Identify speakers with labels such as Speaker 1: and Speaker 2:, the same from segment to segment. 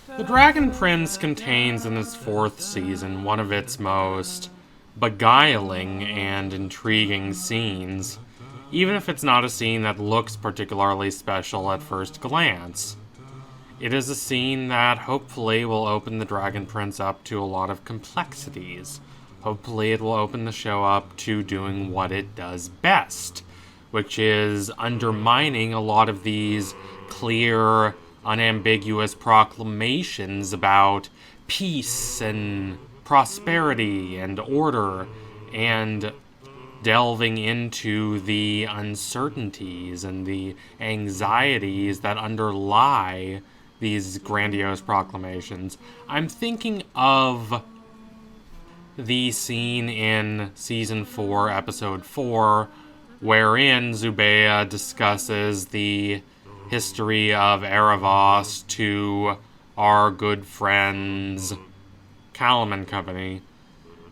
Speaker 1: The Dragon Prince contains in its fourth season one of its most beguiling and intriguing scenes, even if it's not a scene that looks particularly special at first glance. It is a scene that hopefully will open the Dragon Prince up to a lot of complexities. Hopefully it will open the show up to doing what it does best, which is undermining a lot of these clear, unambiguous proclamations about peace and prosperity and order, and delving into the uncertainties and the anxieties that underlie these grandiose proclamations. I'm thinking of the scene in Season 4, Episode 4, wherein Zubeia discusses the history of Aaravos to our good friends Callum and company.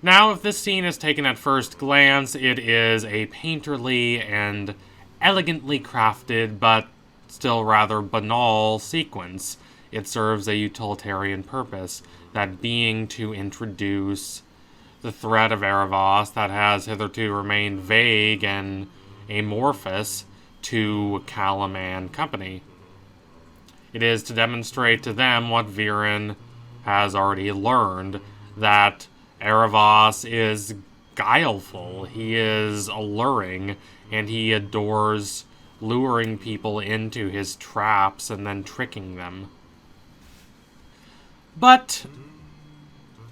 Speaker 1: Now, if this scene is taken at first glance, it is a painterly and elegantly crafted, but still rather banal sequence. It serves a utilitarian purpose, that being to introduce the threat of Aaravos that has hitherto remained vague and amorphous to Callum and company. It is to demonstrate to them what Viren has already learned, that Aaravos is guileful, he is alluring, and he adores luring people into his traps and then tricking them. But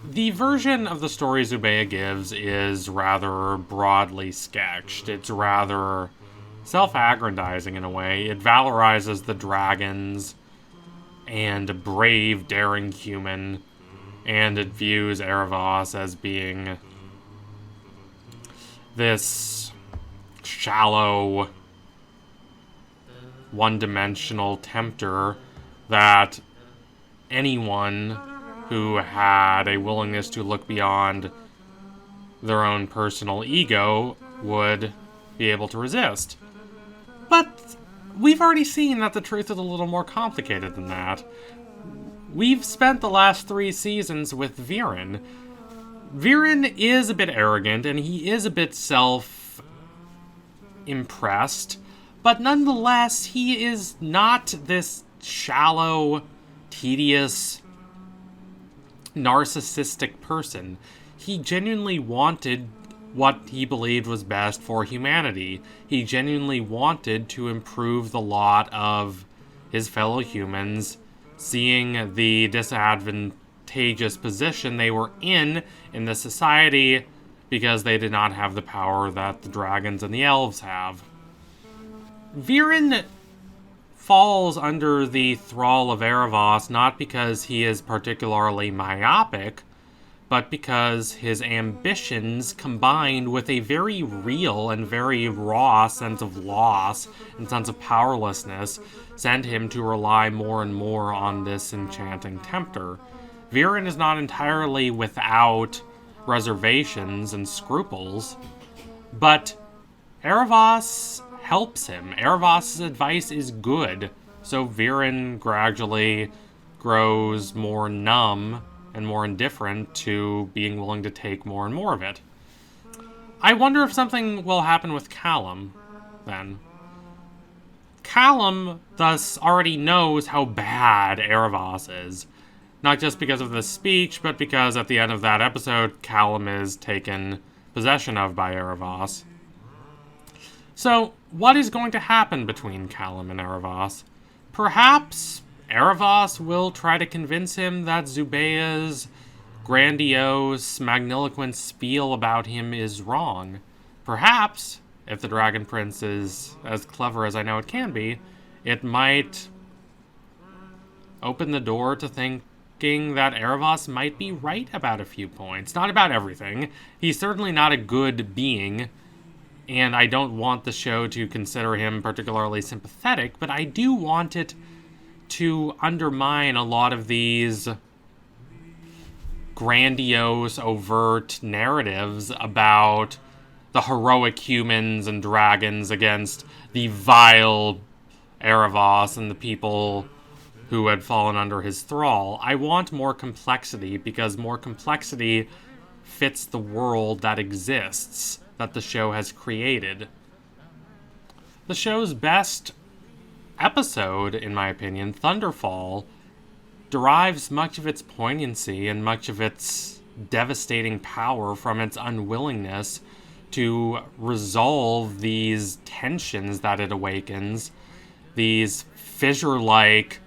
Speaker 1: the version of the story Zubeia gives is rather broadly sketched. It's rather self-aggrandizing in a way. It valorizes the dragons and a brave, daring human, and it views Aaravos as being this shallow, one-dimensional tempter that anyone who had a willingness to look beyond their own personal ego would be able to resist. But we've already seen that the truth is a little more complicated than that. We've spent the last 3 seasons with Viren. Viren is a bit arrogant, and he is a bit self-impressed, but nonetheless, he is not this shallow, tedious, narcissistic person. He genuinely wanted what he believed was best for humanity. He genuinely wanted to improve the lot of his fellow humans, seeing the disadvantageous position they were in the society because they did not have the power that the dragons and the elves have. Viren falls under the thrall of Aaravos not because he is particularly myopic, but because his ambitions combined with a very real and very raw sense of loss and sense of powerlessness send him to rely more and more on this enchanting tempter. Viren is not entirely without reservations and scruples, but Aaravos helps him. Aaravos' advice is good, so Viren gradually grows more numb and more indifferent to being willing to take more and more of it. I wonder if something will happen with Callum, then. Callum, thus, already knows how bad Aaravos is. Not just because of the speech, but because at the end of that episode, Callum is taken possession of by Aaravos. So, what is going to happen between Callum and Aaravos? Perhaps Aaravos will try to convince him that Zubeia's grandiose, magniloquent spiel about him is wrong. Perhaps, if the Dragon Prince is as clever as I know it can be, it might open the door to thinking that Aaravos might be right about a few points. Not about everything. He's certainly not a good being, and I don't want the show to consider him particularly sympathetic, but I do want it to undermine a lot of these grandiose, overt narratives about the heroic humans and dragons against the vile Aaravos and the people who had fallen under his thrall. I want more complexity because more complexity fits the world that exists, that the show has created. The show's best episode, in my opinion, Thunderfall, derives much of its poignancy and much of its devastating power from its unwillingness to resolve these tensions that it awakens, these fissure-like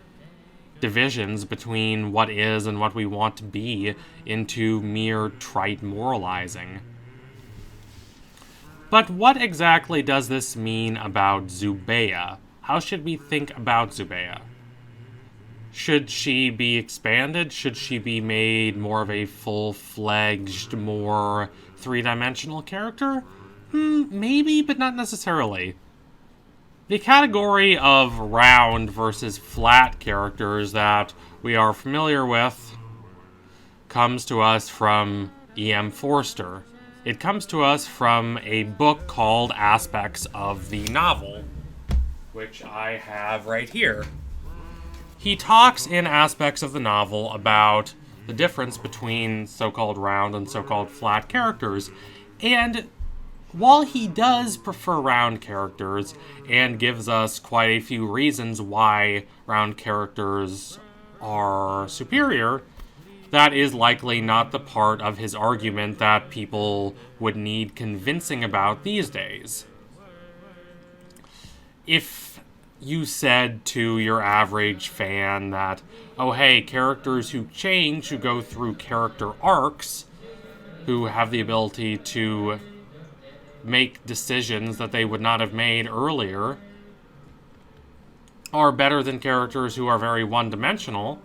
Speaker 1: divisions between what is and what we want to be, into mere trite moralizing. But what exactly does this mean about Zubeia? How should we think about Zubeia? Should she be expanded? Should she be made more of a full-fledged, more three-dimensional character? Maybe, but not necessarily. The category of round versus flat characters that we are familiar with comes to us from E.M. Forster. It comes to us from a book called Aspects of the Novel, which I have right here. He talks in Aspects of the Novel about the difference between so-called round and so-called flat characters, and while he does prefer round characters and gives us quite a few reasons why round characters are superior, that is likely not the part of his argument that people would need convincing about these days. If you said to your average fan that, oh hey, characters who change, who go through character arcs, who have the ability to make decisions that they would not have made earlier, are better than characters who are very one-dimensional,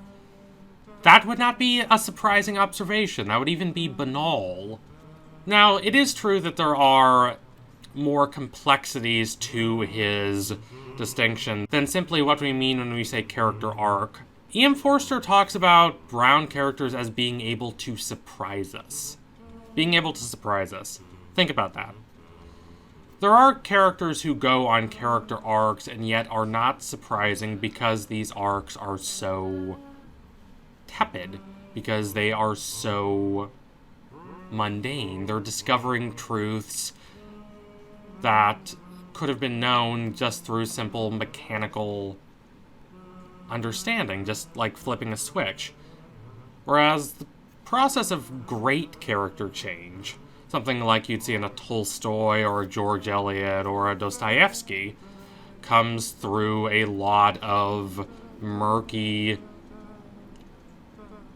Speaker 1: that would not be a surprising observation. That would even be banal. Now, it is true that there are more complexities to his distinction than simply what we mean when we say character arc. E.M. Forster talks about brown characters as being able to surprise us. Being able to surprise us. Think about that. There are characters who go on character arcs and yet are not surprising because these arcs are so tepid, because they are so mundane. They're discovering truths that could have been known just through simple mechanical understanding, just like flipping a switch. Whereas the process of great character change, something like you'd see in a Tolstoy or a George Eliot or a Dostoevsky, comes through a lot of murky,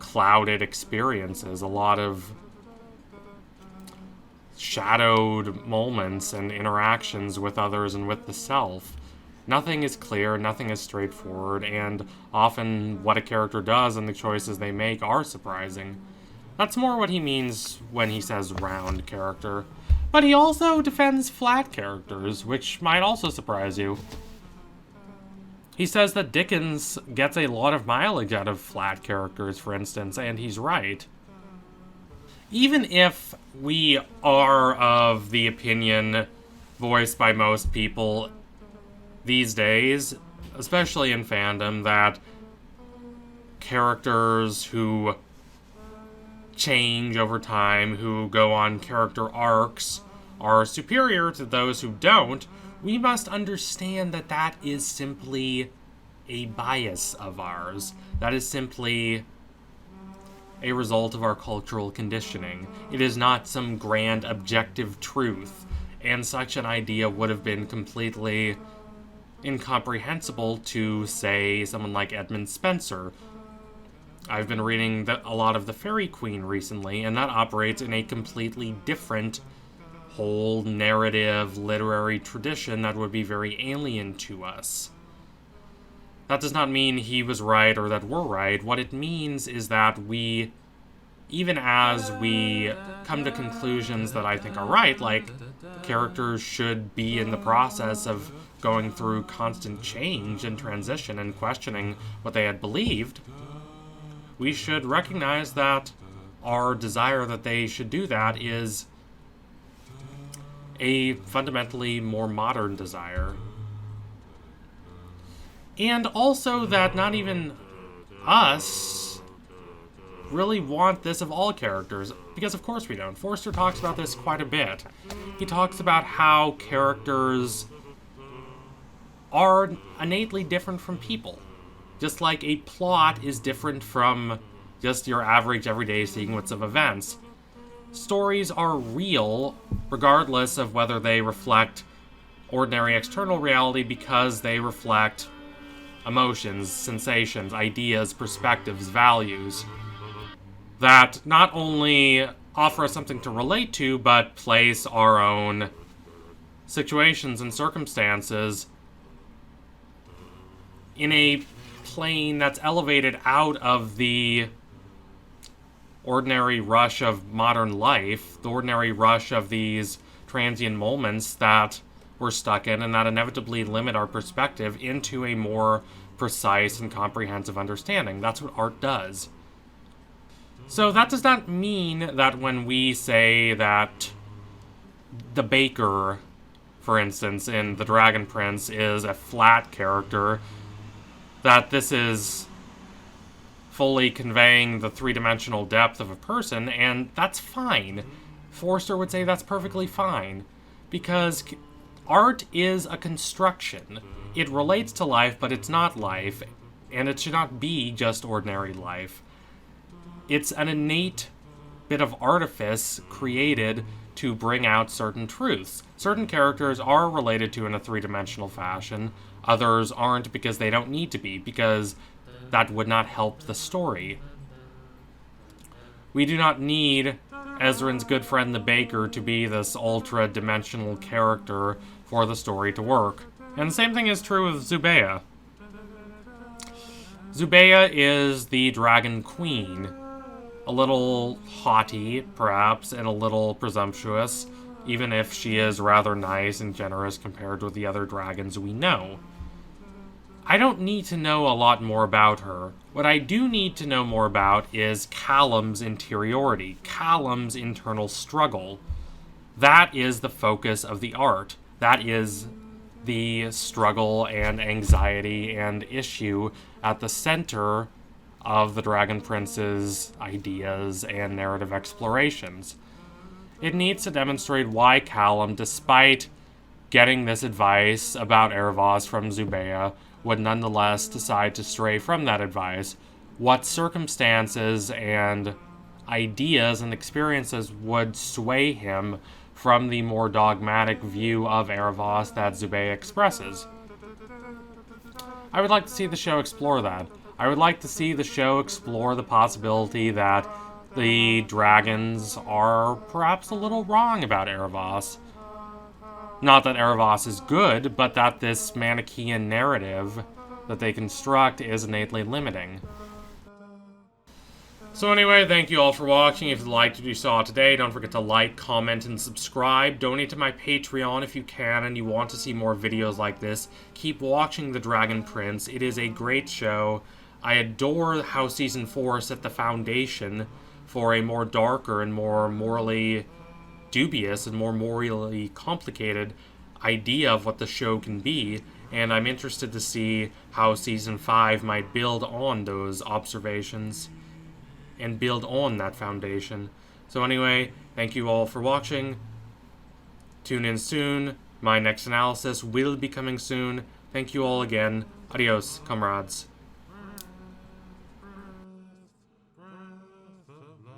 Speaker 1: clouded experiences, a lot of shadowed moments and interactions with others and with the self. Nothing is clear, nothing is straightforward, and often what a character does and the choices they make are surprising. That's more what he means when he says round character. But he also defends flat characters, which might also surprise you. He says that Dickens gets a lot of mileage out of flat characters, for instance, and he's right. Even if we are of the opinion voiced by most people these days, especially in fandom, that characters who change over time, who go on character arcs, are superior to those who don't, we must understand that that is simply a bias of ours. That is simply a result of our cultural conditioning. It is not some grand objective truth, and such an idea would have been completely incomprehensible to, say, someone like Edmund Spenser. I've been reading a lot of The Fairy Queen recently, and that operates in a completely different whole narrative, literary tradition that would be very alien to us. That does not mean he was right or that we're right. What it means is that we, even as we come to conclusions that I think are right, like characters should be in the process of going through constant change and transition and questioning what they had believed, we should recognize that our desire that they should do that is a fundamentally more modern desire. And also that not even us really want this of all characters, because of course we don't. Forster talks about this quite a bit. He talks about how characters are innately different from people. Just like a plot is different from just your average everyday sequence of events. Stories are real, regardless of whether they reflect ordinary external reality, because they reflect emotions, sensations, ideas, perspectives, values that not only offer us something to relate to, but place our own situations and circumstances in a plane that's elevated out of the ordinary rush of modern life, the ordinary rush of these transient moments that we're stuck in, and that inevitably limit our perspective into a more precise and comprehensive understanding. That's what art does. So that does not mean that when we say that the baker, for instance, in The Dragon Prince is a flat character, that this is fully conveying the three-dimensional depth of a person, and that's fine. Forster would say that's perfectly fine, because art is a construction. It relates to life, but it's not life, and it should not be just ordinary life. It's an innate bit of artifice created to bring out certain truths. Certain characters are related to in a three-dimensional fashion. Others aren't because they don't need to be, because that would not help the story. We do not need Ezrin's good friend the baker to be this ultra-dimensional character for the story to work. And the same thing is true with Zubeia. Zubeia is the Dragon Queen. A little haughty, perhaps, and a little presumptuous, even if she is rather nice and generous compared with the other dragons we know. I don't need to know a lot more about her. What I do need to know more about is Callum's interiority, Callum's internal struggle. That is the focus of the art. That is the struggle and anxiety and issue at the center of the Dragon Prince's ideas and narrative explorations. It needs to demonstrate why Callum, despite getting this advice about Aaravos from Zubeia, would nonetheless decide to stray from that advice, what circumstances and ideas and experiences would sway him from the more dogmatic view of Aaravos that Zubeia expresses. I would like to see the show explore that. I would like to see the show explore the possibility that the dragons are perhaps a little wrong about Aaravos. Not that Aaravos is good, but that this Manichaean narrative that they construct is innately limiting. So anyway, thank you all for watching. If you liked what you saw today, don't forget to like, comment, and subscribe. Donate to my Patreon if you can and you want to see more videos like this. Keep watching The Dragon Prince. It is a great show. I adore how Season 4 set the foundation for a more darker and more morally dubious and more morally complicated idea of what the show can be, and I'm interested to see how Season 5 might build on those observations and build on that foundation. So anyway, thank you all for watching. Tune in soon. My next analysis will be coming soon. Thank you all again. Adios, comrades.